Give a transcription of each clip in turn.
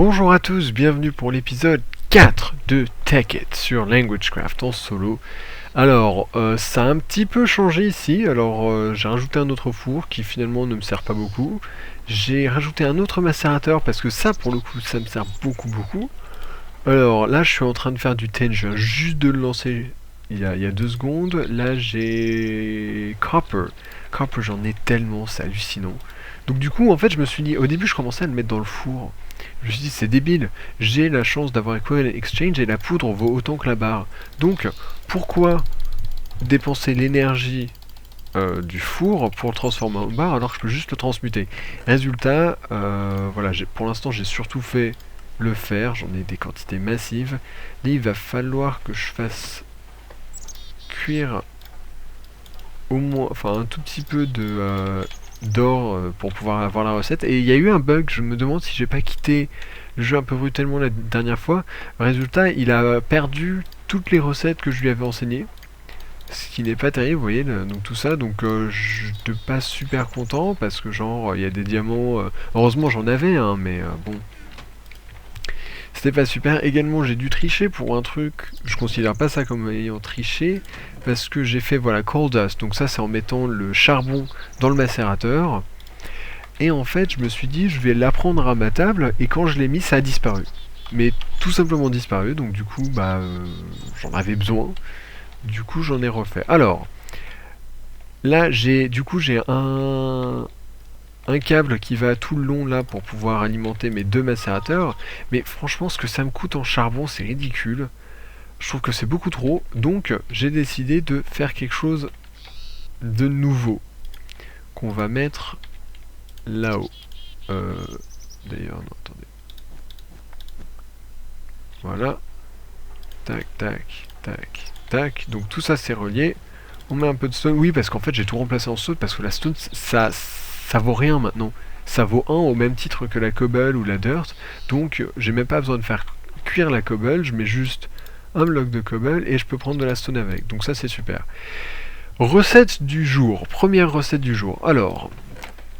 Bonjour à tous, bienvenue pour l'épisode 4 de Tech It sur LanguageCraft en solo. Alors, ça a un petit peu changé ici. Alors, j'ai rajouté un autre four qui finalement ne me sert pas beaucoup. J'ai rajouté un autre macérateur parce que ça, pour le coup, ça me sert beaucoup. Alors, là, je suis en train de faire du thé, je viens juste de le lancer il y a 2 secondes. Là, j'ai Copper. Copper, j'en ai tellement, c'est hallucinant. Donc du coup, en fait, je me suis dit, au début, je commençais à le mettre dans le four. Je me suis dit, c'est débile, j'ai la chance d'avoir Equal Exchange et la poudre vaut autant que la barre. Donc, pourquoi dépenser l'énergie du four pour le transformer en barre alors que je peux juste le transmuter? Résultat, voilà, pour l'instant, j'ai surtout fait le fer, j'en ai des quantités massives. Là, il va falloir que je fasse cuire au moins, enfin un tout petit peu d'or pour pouvoir avoir la recette. Et il y a eu un bug, je me demande si j'ai pas quitté le jeu un peu brutalement la dernière fois. Résultat, il a perdu toutes les recettes que je lui avais enseignées. Ce qui n'est pas terrible, vous voyez, donc tout ça, donc je suis pas super content parce que genre il y a des diamants, heureusement j'en avais hein, mais bon, c'était pas super. Également j'ai dû tricher pour un truc, je considère pas ça comme ayant triché, parce que j'ai fait voilà coal dust, donc ça c'est en mettant le charbon dans le macérateur, et en fait je me suis dit je vais l'apprendre à ma table, et quand je l'ai mis ça a disparu. Mais tout simplement disparu, donc du coup bah j'en avais besoin, du coup j'en ai refait. Alors, là j'ai un câble qui va tout le long là pour pouvoir alimenter mes 2 macérateurs, mais franchement ce que ça me coûte en charbon c'est ridicule. Je trouve que c'est beaucoup trop, donc j'ai décidé de faire quelque chose de nouveau qu'on va mettre là-haut. D'ailleurs, non, attendez. Voilà. Tac, tac, tac, tac. Donc tout ça c'est relié. On met un peu de stone. Oui, parce qu'en fait j'ai tout remplacé en stone parce que la stone ça vaut rien maintenant. Ça vaut 1 au même titre que la cobble ou la dirt. Donc j'ai même pas besoin de faire cuire la cobble. Je mets juste un bloc de cobble et je peux prendre de la stone avec. Donc ça c'est super. Recette du jour. Première recette du jour. Alors,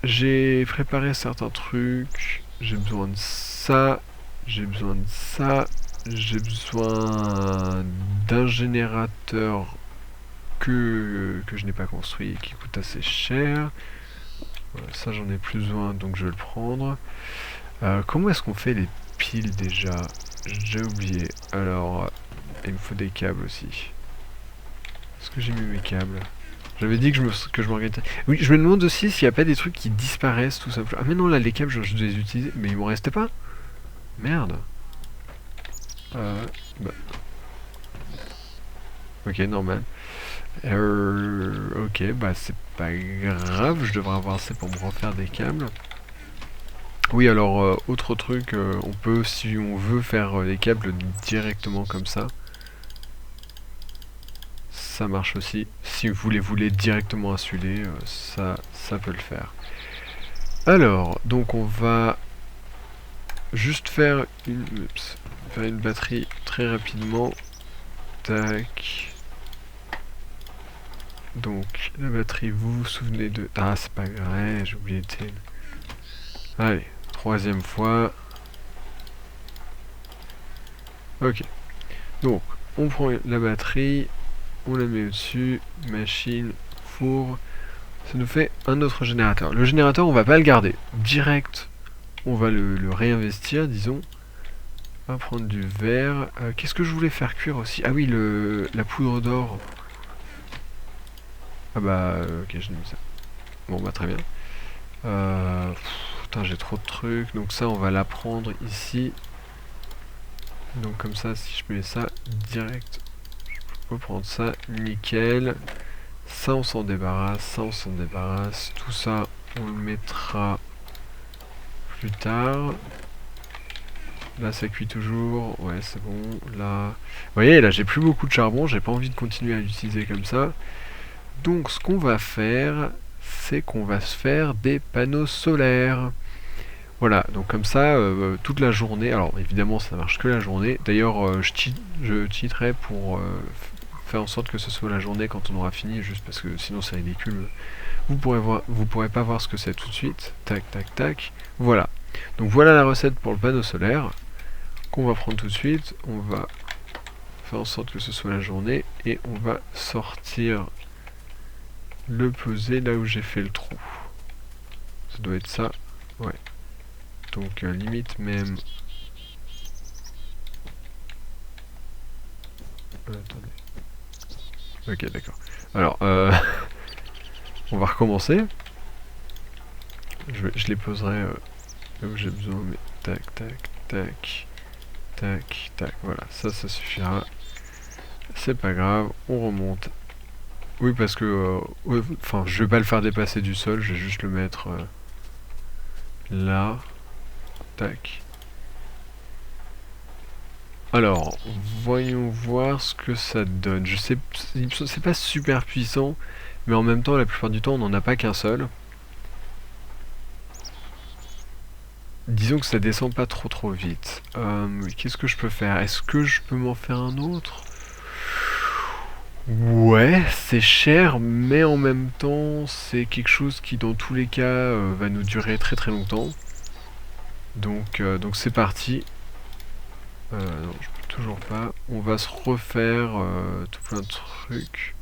j'ai préparé certains trucs. J'ai besoin de ça. J'ai besoin de ça. J'ai besoin d'un générateur que je n'ai pas construit et qui coûte assez cher. Voilà, ça j'en ai plus besoin donc je vais le prendre. Comment est-ce qu'on fait les piles déjà? J'ai oublié. Alors, il me faut des câbles aussi. Est-ce que j'ai mis mes câbles? J'avais dit que je m'organisais. Oui, je me demande aussi s'il n'y a pas des trucs qui disparaissent tout simplement. Ah mais non, là les câbles je dois les utiliser. Mais il m'en restait pas? Merde. Bah. Ok, normal. Ok, bah c'est pas grave, je devrais avoir assez pour me refaire des câbles. Oui, alors, autre truc, on peut, si on veut, faire les câbles directement comme ça. Ça marche aussi. Si vous les voulez directement insuler, ça peut le faire. Alors, donc on va juste faire une batterie très rapidement. Tac. Donc, la batterie, vous vous souvenez de... Ah, c'est pas grave, j'ai oublié de tel. Allez, 3e fois. Ok. Donc, on prend la batterie, on la met au-dessus, machine, four. Ça nous fait un autre générateur. Le générateur, on va pas le garder. Direct, on va le réinvestir, disons. On va prendre du verre. Qu'est-ce que je voulais faire cuire aussi? Ah oui, la poudre d'or. Ah bah, ok, je l'ai mis ça. Bon, bah très bien. Putain, j'ai trop de trucs. Donc ça, on va la prendre ici. Donc comme ça, si je mets ça direct, je peux prendre ça, nickel. Ça, on s'en débarrasse. Ça, on s'en débarrasse. Tout ça, on le mettra plus tard. Là, ça cuit toujours. Ouais, c'est bon. Là, vous voyez, là, j'ai plus beaucoup de charbon. J'ai pas envie de continuer à l'utiliser comme ça. Donc, ce qu'on va faire, c'est qu'on va se faire des panneaux solaires. Voilà, donc comme ça, toute la journée. Alors, évidemment, ça marche que la journée. D'ailleurs, je cheaterai pour faire en sorte que ce soit la journée quand on aura fini, juste parce que sinon c'est ridicule. Vous pourrez pas voir ce que c'est tout de suite. Tac, tac, tac. Voilà. Donc voilà la recette pour le panneau solaire qu'on va prendre tout de suite. On va faire en sorte que ce soit la journée et on va sortir le poser là où j'ai fait le trou. Ça doit être ça. Ouais. Donc limite même... attendez. Ok, d'accord. Alors, on va recommencer. Je les poserai là où j'ai besoin, mais tac, tac, tac, tac, tac. Voilà, ça suffira. C'est pas grave, on remonte. Oui, parce que, enfin, je vais pas le faire dépasser du sol, je vais juste le mettre là. Tac. Alors, voyons voir ce que ça donne. Je sais, c'est pas super puissant, mais en même temps, la plupart du temps, on n'en a pas qu'un seul. Disons que ça descend pas trop vite. Qu'est-ce que je peux faire? Est-ce que je peux m'en faire un autre? Ouais, c'est cher, mais en même temps, c'est quelque chose qui, dans tous les cas, va nous durer très longtemps. Donc c'est parti. Non, je peux toujours pas. On va se refaire tout plein de trucs.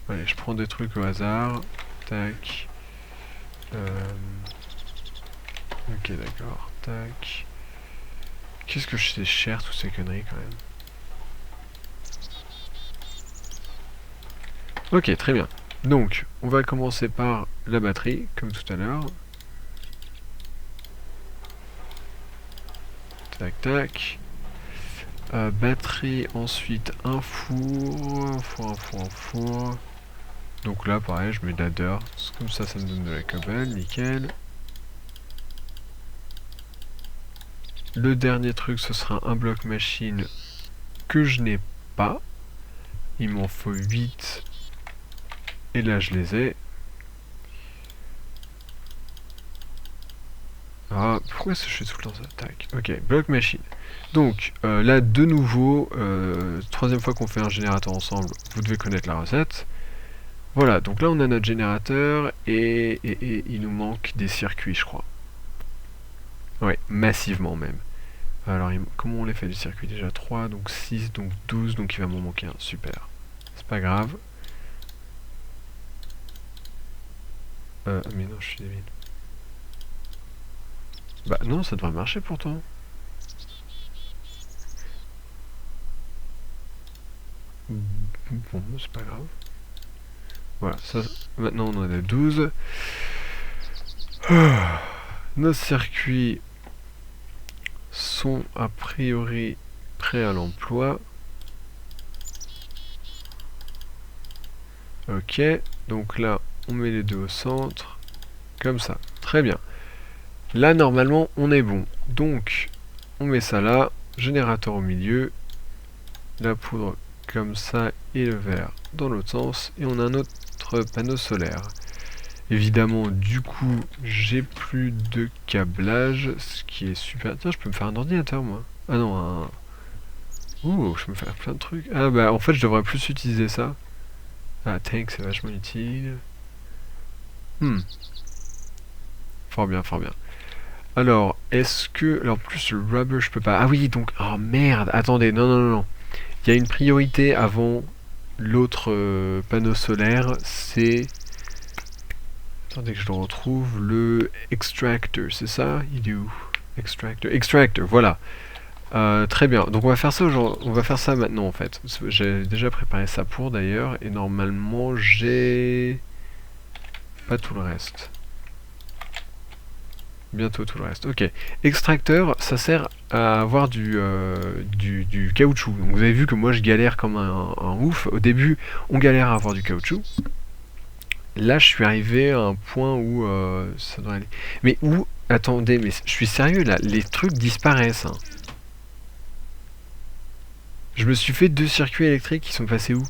Allez, je prends des trucs au hasard. Tac. Ok, d'accord. Tac. Qu'est-ce que c'est cher, toutes ces conneries, quand même. Ok, très bien. Donc, on va commencer par la batterie, comme tout à l'heure. Tac, tac. Batterie, ensuite un four. Un four. Donc là, pareil, je mets de la dirt. Comme ça me donne de la cobble, nickel. Le dernier truc, ce sera un bloc machine que je n'ai pas. Il m'en faut 8. Et là, je les ai. Ah, pourquoi est-ce que je fais tout le temps ça? Tac. Ok, bloc machine. Donc, là, de nouveau, troisième fois qu'on fait un générateur ensemble, vous devez connaître la recette. Voilà, donc là, on a notre générateur et il nous manque des circuits, je crois. Ouais, massivement même. Alors, comment on les fait du circuit? Déjà 3, donc 6, donc 12, donc il va m'en manquer un. Super. C'est pas grave. Mais non, je suis débile. Bah non, ça devrait marcher pourtant. Bon, c'est pas grave. Voilà, ça, maintenant on en a 12. Nos circuits sont a priori prêts à l'emploi. Ok, donc là on met les deux au centre, comme ça, très bien. Là normalement on est bon, donc on met ça là, générateur au milieu, la poudre comme ça et le verre dans l'autre sens, et on a un autre panneau solaire. Évidemment, du coup, j'ai plus de câblage, ce qui est super. Tiens, je peux me faire un ordinateur, moi. Ah non, un... Ouh, je peux me faire plein de trucs. Ah bah, en fait, je devrais plus utiliser ça. Ah, tank, c'est vachement utile. Fort bien, fort bien. Alors, est-ce que... Alors, plus le rubber, je peux pas... Ah oui, donc... Oh, merde, attendez, non. Il y a une priorité avant l'autre panneau solaire, c'est... Attendez que je le retrouve, le extractor, c'est ça? Il est où? Extractor, voilà. Très bien, donc on va faire ça on va faire ça maintenant en fait. J'ai déjà préparé ça pour d'ailleurs, et normalement j'ai pas tout le reste. Bientôt tout le reste. Ok. Extracteur, ça sert à avoir du caoutchouc. Donc vous avez vu que moi je galère comme un ouf. Au début, on galère à avoir du caoutchouc. Là, je suis arrivé à un point où ça doit aller. Mais où? Attendez, mais je suis sérieux là, les trucs disparaissent. Hein. Je me suis fait 2 circuits électriques qui sont passés où?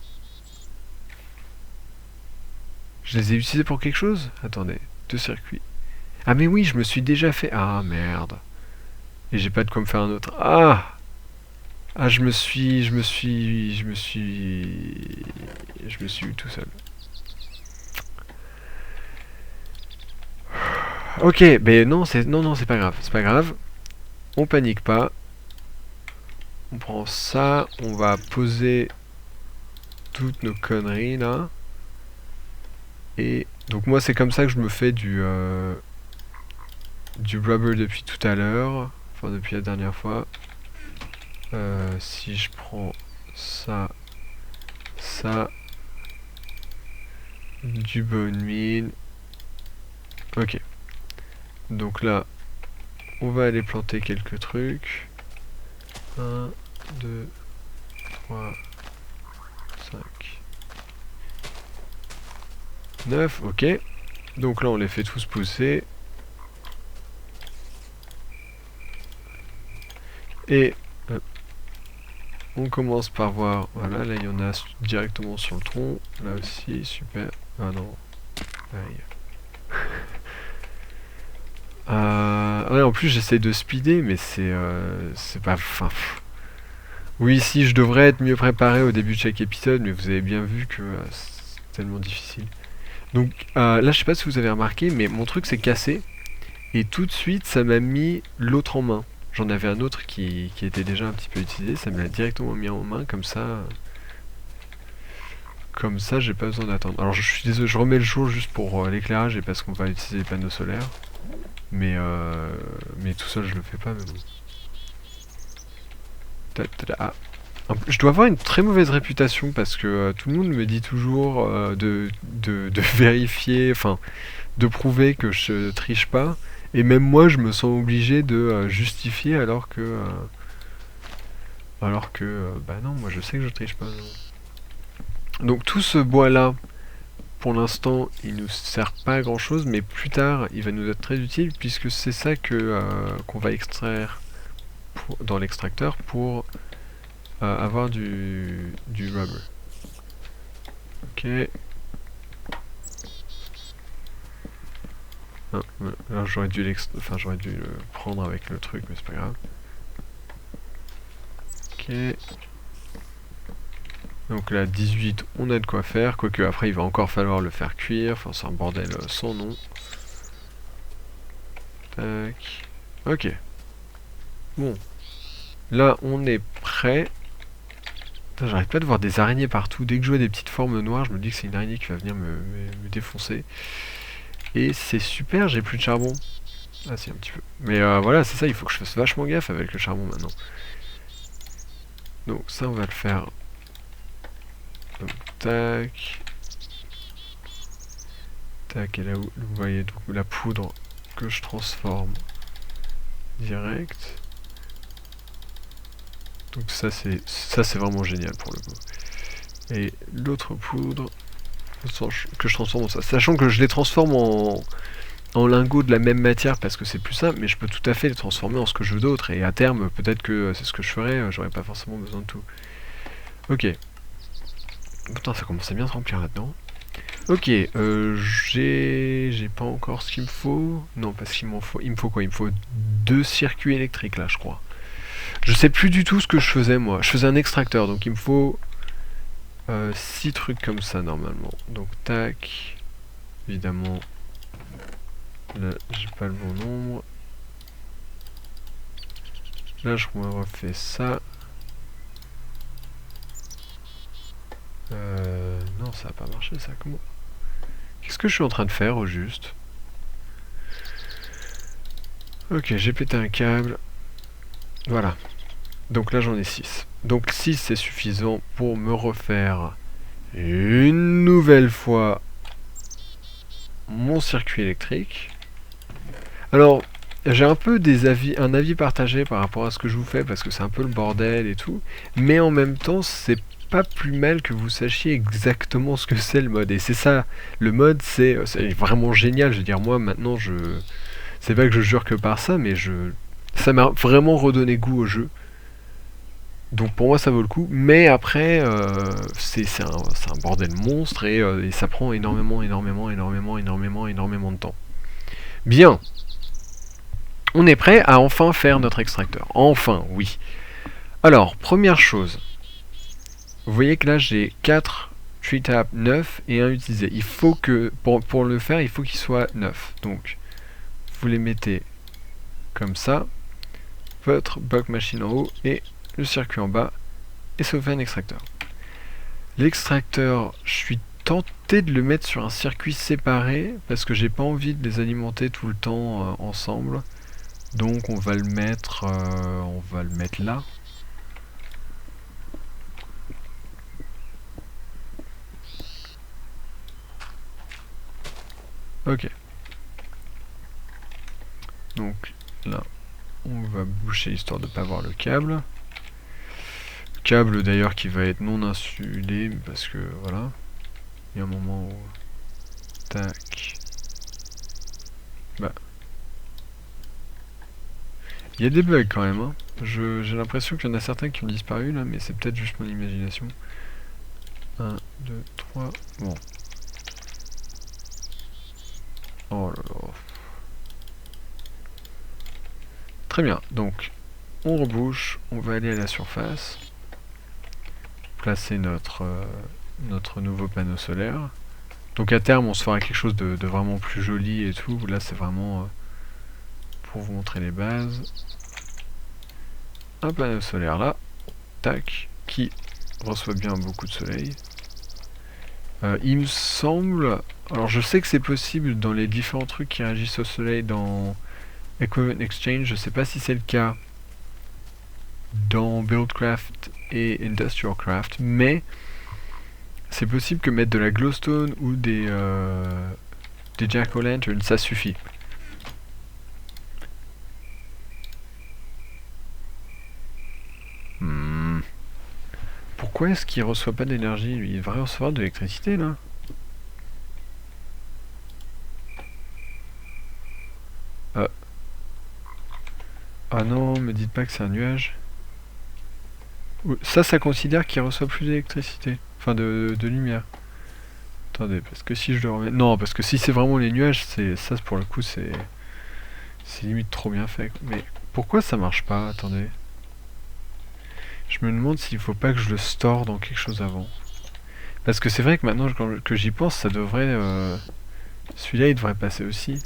Je les ai utilisés pour quelque chose? Attendez, 2 circuits. Ah mais oui, je me suis déjà fait... Ah merde. Et j'ai pas de quoi me faire un autre. Ah! Ah, je me suis eu tout seul. Ok, mais non, c'est pas grave, c'est pas grave. On panique pas. On prend ça, on va poser toutes nos conneries là. Et donc moi c'est comme ça que je me fais du rubber depuis tout à l'heure. Enfin depuis la dernière fois. Si je prends ça, ça, du bone meal. Ok. Donc là, on va aller planter quelques trucs. 1, 2, 3, 5, 9, ok. Donc là on les fait tous pousser. Et on commence par voir, voilà, là il y en a directement sur le tronc. Là aussi, super. Ah non. Aïe. Ouais, en plus j'essaie de speeder, mais c'est pas... Enfin, oui, si, je devrais être mieux préparé au début de chaque épisode, mais vous avez bien vu que c'est tellement difficile. Donc là, je sais pas si vous avez remarqué, mais mon truc s'est cassé. Et tout de suite, ça m'a mis l'autre en main. J'en avais un autre qui était déjà un petit peu utilisé, ça me l'a directement mis en main, comme ça... Comme ça, j'ai pas besoin d'attendre. Alors je suis désolé, je remets le jour juste pour l'éclairage et parce qu'on va utiliser les panneaux solaires. Mais tout seul, je le fais pas, mais bon. Ah. Je dois avoir une très mauvaise réputation parce que tout le monde me dit toujours de vérifier, enfin, de prouver que je triche pas. Et même moi, je me sens obligé de justifier alors que, bah non, moi je sais que je triche pas. Non. Donc tout ce bois-là, pour l'instant, il nous sert pas à grand chose, mais plus tard, il va nous être très utile puisque c'est ça qu'on va extraire dans l'extracteur pour avoir du rubber. Ok. Ah, alors j'aurais dû le prendre avec le truc, mais c'est pas grave. Ok. Donc là, 18, on a de quoi faire. Quoique après, il va encore falloir le faire cuire. Enfin, c'est un bordel sans nom. Tac. Ok. Bon. Là, on est prêt. J'arrête pas de voir des araignées partout. Dès que je vois des petites formes noires, je me dis que c'est une araignée qui va venir me défoncer. Et c'est super, j'ai plus de charbon. Ah si, un petit peu. Mais voilà, c'est ça, il faut que je fasse vachement gaffe avec le charbon maintenant. Donc ça, on va le faire. Donc, tac. Tac, et là, vous voyez donc la poudre que je transforme direct. Donc ça c'est vraiment génial pour le coup. Et l'autre poudre que je transforme en ça. Sachant que je les transforme en lingots de la même matière parce que c'est plus simple, mais je peux tout à fait les transformer en ce que je veux d'autre. Et à terme, peut-être que c'est ce que je ferai, j'aurais pas forcément besoin de tout. Ok. Putain, ça commence à bien se remplir là-dedans. Ok, j'ai pas encore ce qu'il me faut. Non, parce qu'il m'en faut. Il me faut quoi? Il me faut 2 circuits électriques là, je crois. Je sais plus du tout ce que je faisais moi. Je faisais un extracteur, donc il me faut 6 trucs comme ça normalement. Donc tac. Évidemment. Là, j'ai pas le bon nombre. Là, je me refais ça. Non, ça a pas marché ça. Comment? Qu'est-ce que je suis en train de faire au juste? Ok, j'ai pété un câble. Voilà. Donc là, j'en ai 6. Donc 6, c'est suffisant pour me refaire une nouvelle fois mon circuit électrique. Alors, j'ai un peu un avis partagé par rapport à ce que je vous fais parce que c'est un peu le bordel et tout, mais en même temps, c'est pas plus mal que vous sachiez exactement ce que c'est le mode. Et c'est ça, le mode, c'est vraiment génial. Je veux dire, moi maintenant, c'est pas que je jure que par ça, mais ça m'a vraiment redonné goût au jeu. Donc pour moi ça vaut le coup, mais après c'est un bordel monstre et ça prend énormément de temps. Bien, on est prêt à enfin faire notre extracteur. Enfin, oui. Alors, première chose, vous voyez que là j'ai 4 tree taps 9 et un utilisé. Il faut que, pour le faire, il faut qu'il soit 9. Donc, vous les mettez comme ça, votre bloc machine en haut et le circuit en bas, et ça vous fait un extracteur. L'extracteur, je suis tenté de le mettre sur un circuit séparé parce que j'ai pas envie de les alimenter tout le temps ensemble. Donc on va le mettre là. Ok. Donc là, on va boucher histoire de ne pas voir le câble. Câble d'ailleurs qui va être non insulé parce que voilà. Il y a un moment où... Tac. Bah. Il y a des bugs quand même, hein. J'ai l'impression qu'il y en a certains qui ont disparu là, mais c'est peut-être juste mon imagination. 1, 2, 3, bon. Oh là là. Très bien, donc on rebouche, on va aller à la surface, placer notre nouveau panneau solaire. Donc à terme on se fera quelque chose de vraiment plus joli et tout. Là c'est vraiment pour vous montrer les bases. Un panneau solaire là, tac, qui reçoit bien beaucoup de soleil. Il me semble, alors je sais que c'est possible dans les différents trucs qui réagissent au soleil dans Equivalent Exchange, je sais pas si c'est le cas dans Buildcraft et Industrialcraft, mais c'est possible que mettre de la glowstone ou des jack-o'-lantern, ça suffit. Pourquoi est-ce qu'il reçoit pas d'énergie lui? Il devrait recevoir de l'électricité là. Ah non, me dites pas que c'est un nuage. Ça considère qu'il reçoit plus d'électricité. Enfin de lumière. Attendez, parce que si je le remets... Non, parce que si c'est vraiment les nuages, ça pour le coup c'est limite trop bien fait. Mais pourquoi ça marche pas? Attendez. Je me demande s'il faut pas que je le store dans quelque chose avant. Parce que c'est vrai que maintenant que j'y pense, ça devrait... Celui-là il devrait passer aussi.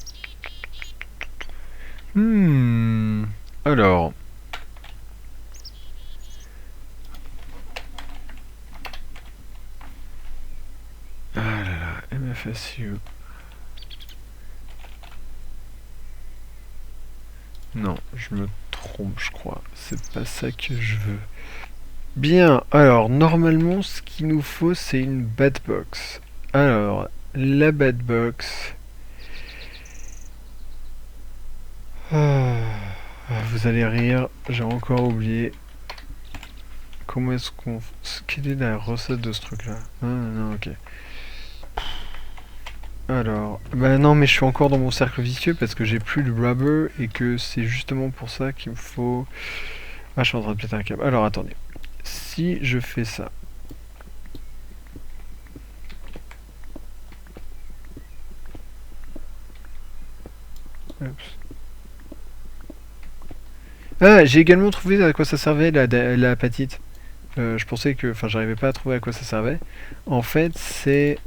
Alors... Ah là là, MFSU. Non, je me trompe, je crois. C'est pas ça que je veux. Bien, alors, normalement, ce qu'il nous faut, c'est une bad box. Alors, la bad box... vous allez rire, j'ai encore oublié. Comment est-ce qu'on... Quelle est la recette de ce truc-là? Ah non, ok. Alors, bah non, mais je suis encore dans mon cercle vicieux parce que j'ai plus de rubber et que c'est justement pour ça qu'il me faut... Ah, je suis en train de péter un câble. Alors, attendez. Si je fais ça... Oups. Ah, j'ai également trouvé à quoi ça servait la patite. Je pensais que... Enfin, j'arrivais pas à trouver à quoi ça servait. En fait, c'est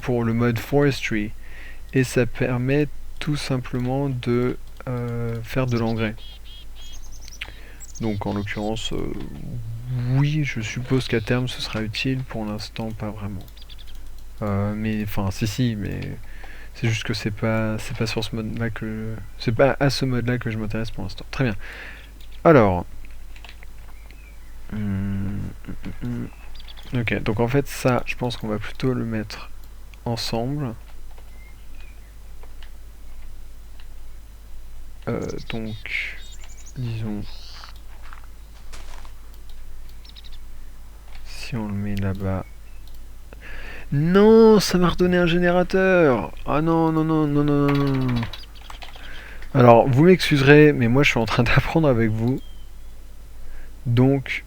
pour le mode forestry. Et ça permet tout simplement de faire de l'engrais. Donc en l'occurrence, oui, je suppose qu'à terme ce sera utile, pour l'instant pas vraiment. Mais enfin, si, mais c'est juste que c'est pas sur ce mode-là que... C'est pas à ce mode-là que je m'intéresse pour l'instant. Très bien. Alors... Ok, donc en fait ça, je pense qu'on va plutôt le mettre ensemble. Donc, disons... Si on le met là-bas... Non, ça m'a redonné un générateur. Ah non, non, non, non, non, non, non. Alors, vous m'excuserez, mais moi je suis en train d'apprendre avec vous. Donc...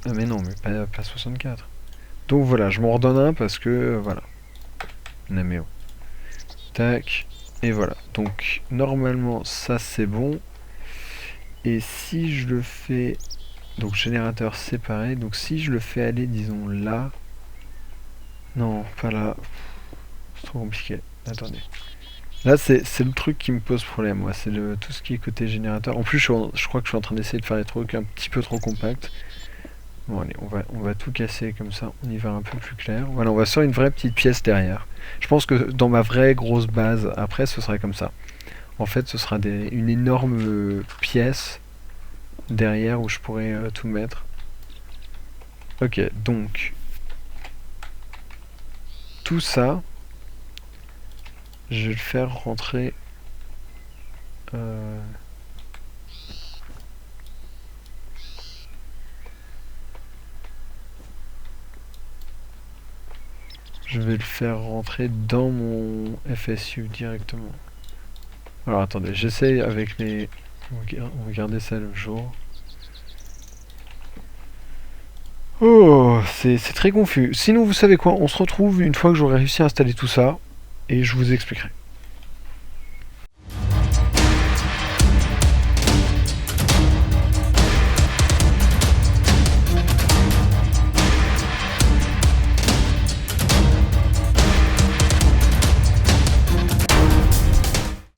Ah mais non, mais pas 64. Donc voilà, je m'en redonne un parce que... voilà. Naméo. Tac. Et voilà. Donc, normalement, ça c'est bon. Et si je le fais... Donc, générateur séparé. Donc, si je le fais aller, disons, là... Non, pas là. C'est trop compliqué. Attendez. Là, c'est le truc qui me pose problème, moi. C'est tout ce qui est côté générateur. En plus, je crois que je suis en train d'essayer de faire des trucs un petit peu trop compacts. Bon, allez, on va tout casser comme ça. On y va un peu plus clair. Voilà, on va faire une vraie petite pièce derrière. Je pense que dans ma vraie grosse base, après, ce serait comme ça. En fait, ce sera une énorme pièce derrière où je pourrais tout mettre. Ok, donc tout ça, je vais le faire rentrer. Je vais le faire rentrer dans mon FSU directement. Alors attendez, j'essaye avec les... On va garder ça le jour. Oh, c'est très confus. Sinon, vous savez quoi, on se retrouve une fois que j'aurai réussi à installer tout ça, et je vous expliquerai.